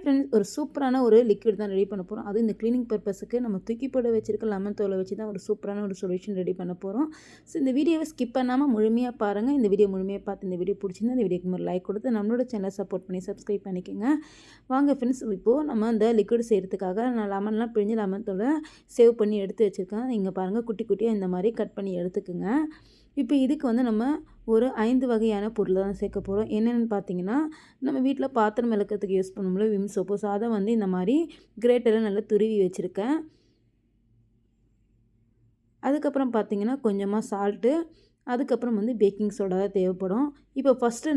Friends, ஒரு சூப்பரான ஒரு லிக்விட் தான் ரெடி பண்ண போகிறோம். அதுவும் இந்த கிளீனிங் பர்பஸுக்கு நம்ம தூக்கி போட வச்சிருக்க லெமன் தோலை வச்சு தான் ஒரு சூப்பரான ஒரு சொல்யூஷன் ரெடி பண்ண போகிறோம். ஸோ இந்த வீடியோவை ஸ்கிப் பண்ணாமல் முழுமையாக பாருங்கள். இந்த வீடியோ முழுமையாக பார்த்து இந்த வீடியோ பிடிச்சிருந்தா இந்த வீடியோக்கு ஒரு லைக் கொடுத்து நம்மளோட சேனலை சப்போர்ட் பண்ணி சப்ஸ்கிரைப் பண்ணிக்கோங்க. வாங்க ஃப்ரெண்ட்ஸ், இப்போது நம்ம அந்த லிக்விட் செய்கிறதுக்காக நான் லெமன்லாம் பிழிஞ்சு லெமன் தோலை சேவ் பண்ணி எடுத்து வச்சுருக்கேன். இங்கே பாருங்கள், குட்டி குட்டியாக இந்த மாதிரி கட் பண்ணி எடுத்துக்குங்க. இப்போ இதுக்கு வந்து நம்ம ஒரு 5 வகையான பொருளை தான் சேர்க்க போகிறோம். என்னென்னு பார்த்தீங்கன்னா, நம்ம வீட்டில் பாத்திரம் விளக்கிறதுக்கு யூஸ் பண்ணும்போது விம் சோப்பு. ஸோ அதை வந்து இந்த மாதிரி கிரேட்டரில் நல்லா துருவி வச்சுருக்கேன். அதுக்கப்புறம் பார்த்தீங்கன்னா கொஞ்சமாக சால்ட்டு, அதுக்கப்புறம் வந்து பேக்கிங் சோடா தான் தேவைப்படும். இப்போ ஃபஸ்ட்டு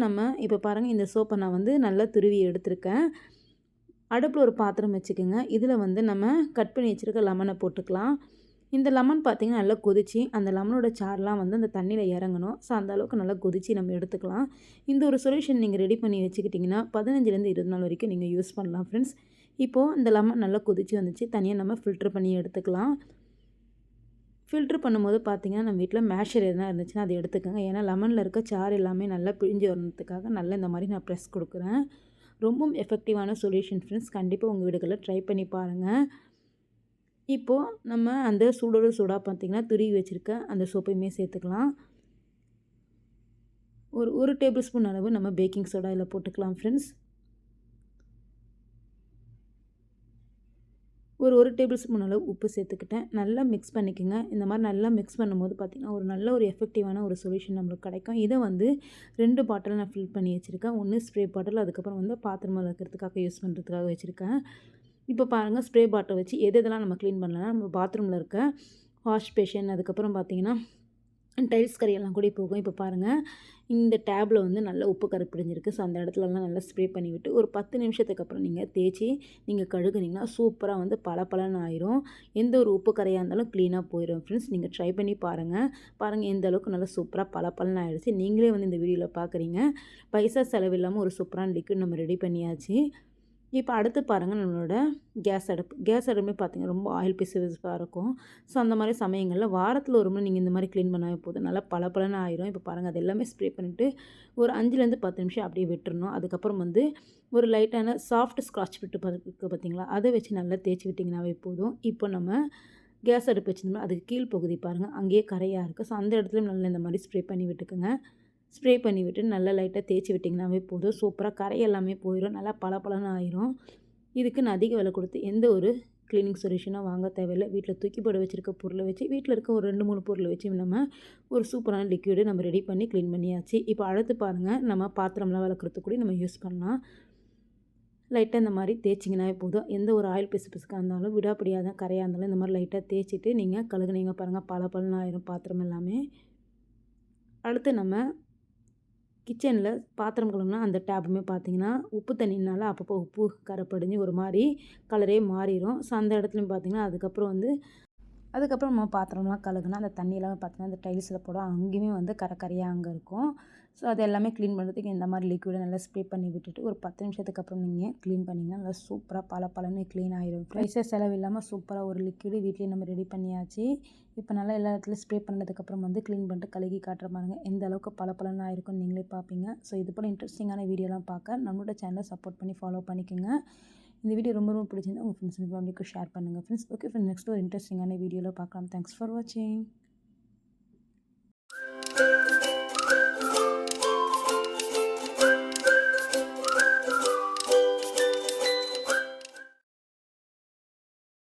இப்போ பாருங்கள், இந்த சோப்பை நான் வந்து நல்லா துருவி எடுத்திருக்கேன். அடுப்பில் ஒரு பாத்திரம் வச்சுக்கோங்க. இதில் வந்து நம்ம கட் பண்ணி வச்சுருக்க லெமனை போட்டுக்கலாம். இந்த லெமன் பார்த்திங்கன்னா நல்லா கொதிச்சு அந்த லெமனோட சாரெலாம் வந்து அந்த தண்ணியில் இறங்கணும். ஸோ அந்த அளவுக்கு நல்லா கொதிச்சு நம்ம எடுத்துக்கலாம். இந்த ஒரு சொல்யூஷன் நீங்கள் ரெடி பண்ணி வச்சுக்கிட்டிங்கன்னா 15லேருந்து 20 நாள் வரைக்கும் நீங்கள் யூஸ் பண்ணலாம் ஃப்ரெண்ட்ஸ். இப்போது இந்த லெமன் நல்லா கொதிச்சு வந்துச்சு. தனியாக நம்ம ஃபில்ட்ரு பண்ணி எடுத்துக்கலாம். ஃபில்ட்ரு பண்ணும்போது பார்த்திங்கன்னா நம்ம வீட்டில் மேஷர் எதுனா இருந்துச்சுன்னா அதை எடுத்துக்கோங்க. ஏன்னா லெமனில் இருக்க சாறு எல்லாமே நல்லா பிழிஞ்சு வரதுக்காக நல்லா இந்த மாதிரி நான் ப்ரெஸ் கொடுக்குறேன். ரொம்பவும் எஃபெக்டிவான சொல்யூஷன் ஃப்ரெண்ட்ஸ். கண்டிப்பாக உங்கள் வீடுகளில் ட்ரை பண்ணி பாருங்கள். இப்போது நம்ம அந்த சூடோடு சூடாக பார்த்திங்கன்னா துருவி வச்சுருக்க அந்த சோப்பையுமே சேர்த்துக்கலாம். ஒரு டேபிள் ஸ்பூன் அளவு நம்ம பேக்கிங் சோடா இதில் போட்டுக்கலாம் ஃப்ரெண்ட்ஸ். ஒரு டேபிள் ஸ்பூன் அளவு உப்பு சேர்த்துக்கிட்டேன். நல்லா மிக்ஸ் பண்ணிக்கோங்க. இந்த மாதிரி நல்லா மிக்ஸ் பண்ணும்போது பார்த்திங்கன்னா நல்ல ஒரு எஃபெக்டிவான ஒரு சொல்யூஷன் நம்மளுக்கு கிடைக்கும். இதை வந்து 2 பாட்டில் நான் ஃபில் பண்ணி வச்சுருக்கேன். ஒன்று ஸ்ப்ரே பாட்டில், அதுக்கப்புறம் வந்து பாத்திரம் விளக்கிறதுக்காக யூஸ் பண்ணுறதுக்காக வச்சுருக்கேன். இப்போ பாருங்கள், ஸ்ப்ரே பாட்டில் வச்சு எதெல்லாம் நம்ம க்ளீன் பண்ணலாம். நம்ம பாத்ரூமில் இருக்க வாஷ் பேஷன், அதுக்கப்புறம் பார்த்திங்கன்னா டைல்ஸ் கரையெல்லாம் கூட போகும். இப்போ பாருங்கள், இந்த டேப்பில் வந்து நல்லா உப்பு கரை பிடிஞ்சிருக்கு. ஸோ அந்த இடத்துலலாம் நல்லா ஸ்ப்ரே பண்ணிவிட்டு ஒரு 10 நிமிஷத்துக்கு அப்புறம் நீங்கள் தேய்ச்சி நீங்கள் கழுகுனிங்கன்னா சூப்பராக வந்து பளபளன்னு ஆயிரும். எந்த ஒரு உப்பு கரையாக இருந்தாலும் க்ளீனாக போயிடும் ஃப்ரெண்ட்ஸ். நீங்கள் ட்ரை பண்ணி பாருங்கள் எந்த அளவுக்கு நல்லா சூப்பராக பளபளன்னு ஆகிடுச்சு. நீங்களே வந்து இந்த வீடியோவில் பார்க்குறீங்க. பைசா செலவில்லாமல் ஒரு சூப்பரான லிக்விட் நம்ம ரெடி பண்ணியாச்சு. இப்போ அடுத்து பாருங்கள், நம்மளோட கேஸ் அடுப்புமே பார்த்திங்கன்னா ரொம்ப ஆயில் பிசுபிசுப்பாக இருக்கும். ஸோ அந்த மாதிரி சமயங்களில் வாரத்தில் ஒரு முறை நீங்கள் இந்த மாதிரி க்ளீன் பண்ணால் போதும், நல்லா பளபளன்னு ஆயிரும். இப்போ பாருங்கள், அது எல்லாமே ஸ்ப்ரே பண்ணிவிட்டு ஒரு 5லேருந்து 10 நிமிஷம் அப்படியே விட்டுறணும். அதுக்கப்புறம் வந்து ஒரு லைட்டான சாஃப்ட் ஸ்க்ராட்ச் விட்டு பார்த்திங்களா, அதை வச்சு நல்லா தேய்ச்சி விட்டிங்கனாவே போதும். இப்போ நம்ம கேஸ் அடுப்பு வச்சுருந்தோம்னா அதுக்கு கீழ் பகுதி பாருங்கள், அங்கேயே கரையாக இருக்குது. ஸோ அந்த இடத்துலையும் நல்லா இந்த மாதிரி ஸ்ப்ரே பண்ணி விட்டுக்குங்க. ஸ்ப்ரே பண்ணி விட்டு நல்லா லைட்டாக தேய்ச்சி விட்டிங்கனாவே போதும். சூப்பராக கரை எல்லாமே போயிடும், நல்லா பளபளன்னு ஆயிரும். இதுக்கு நான் அதிக விலை கொடுத்து எந்த ஒரு க்ளீனிங் சொல்யூஷனாக வாங்க தேவையில்லை. வீட்டில் தூக்கி போட வச்சுருக்க பொருளை வச்சு, வீட்டில் இருக்க ஒரு 2-3 பொருளை வச்சு நம்ம ஒரு சூப்பரான லிக்விடு நம்ம ரெடி பண்ணி க்ளீன் பண்ணியாச்சு. இப்போ அடுத்து பாருங்கள், நம்ம பாத்திரம்லாம் விளக்குறதுக்கு கூட நம்ம யூஸ் பண்ணலாம். லைட்டாக இந்த மாதிரி தேய்ச்சிங்கனாவே போதும். எந்த ஒரு ஆயில் பிசுக்காக இருந்தாலும் விடாப்படியாக தான் கரையாக இருந்தாலும் இந்த மாதிரி லைட்டாக தேய்ச்சிட்டு நீங்கள் கழுகுனீங்க பாருங்கள், பளபளன்னு ஆயிரும் பாத்திரம் எல்லாமே. அடுத்து நம்ம கிச்சனில் பாத்திரம் கழுவுனா அந்த டேப்புமே பார்த்திங்கன்னா உப்பு தண்ணினால அப்பப்போ உப்பு கரை படிஞ்சு ஒரு மாதிரி கலரே மாறிடும். ஸோ அந்த இடத்துலையும் பார்த்திங்கன்னா அதுக்கப்புறம் நம்ம பாத்திரம்லாம் கழுகுனா அந்த தண்ணி எல்லாமே பார்த்திங்கன்னா அந்த டைல்ஸில் போடும், அங்கேயுமே வந்து கரையாக அங்கே இருக்கும். ஸோ அது எல்லாமே க்ளீன் பண்ணுறதுக்கு இந்த மாதிரி லிக்விடை நல்லா ஸ்ப்ரே பண்ணி விட்டுட்டு ஒரு 10 நிமிஷத்துக்கு அப்புறம் நீங்கள் க்ளீன் பண்ணிங்கன்னா நல்லா சூப்பராக பளபளன்னு க்ளீன் ஆகிடும். பைசா செலவு இல்லாமல் சூப்பராக ஒரு லிக்விடு வீட்லேயே நம்ம ரெடி பண்ணியாச்சு. இப்போ நல்லா எல்லா இடத்துலையும் ஸ்ப்ரே பண்ணதுக்கப்புறம் வந்து க்ளீன் பண்ணிட்டு கழுகி காட்டுற பாருங்க எந்த அளவுக்கு பளபளன்னு ஆயிருக்கும் நீங்களே பார்ப்பீங்க. ஸோ இது போல் இன்ட்ரெஸ்டிங்கான வீடியோலாம் பார்க்க நம்மளோட சேனலை சப்போர்ட் பண்ணி ஃபாலோ பண்ணிக்கோங்க. இந்த வீடியோ ரொம்ப பிடிச்சிருந்தா உங்கள் ஃப்ரெண்ட்ஸ் அண்ட் ஃபேமிலிக்கு ஷேர் பண்ணுங்கள் ஃப்ரெண்ட்ஸ். ஓகே ஃப்ரெண்ட்ஸ், நெக்ஸ்ட் ஒரு இன்ட்ரெஸ்டிங்கான வீடியோவில் பார்க்கலாம். தேங்க்ஸ் ஃபார் வாட்சிங்.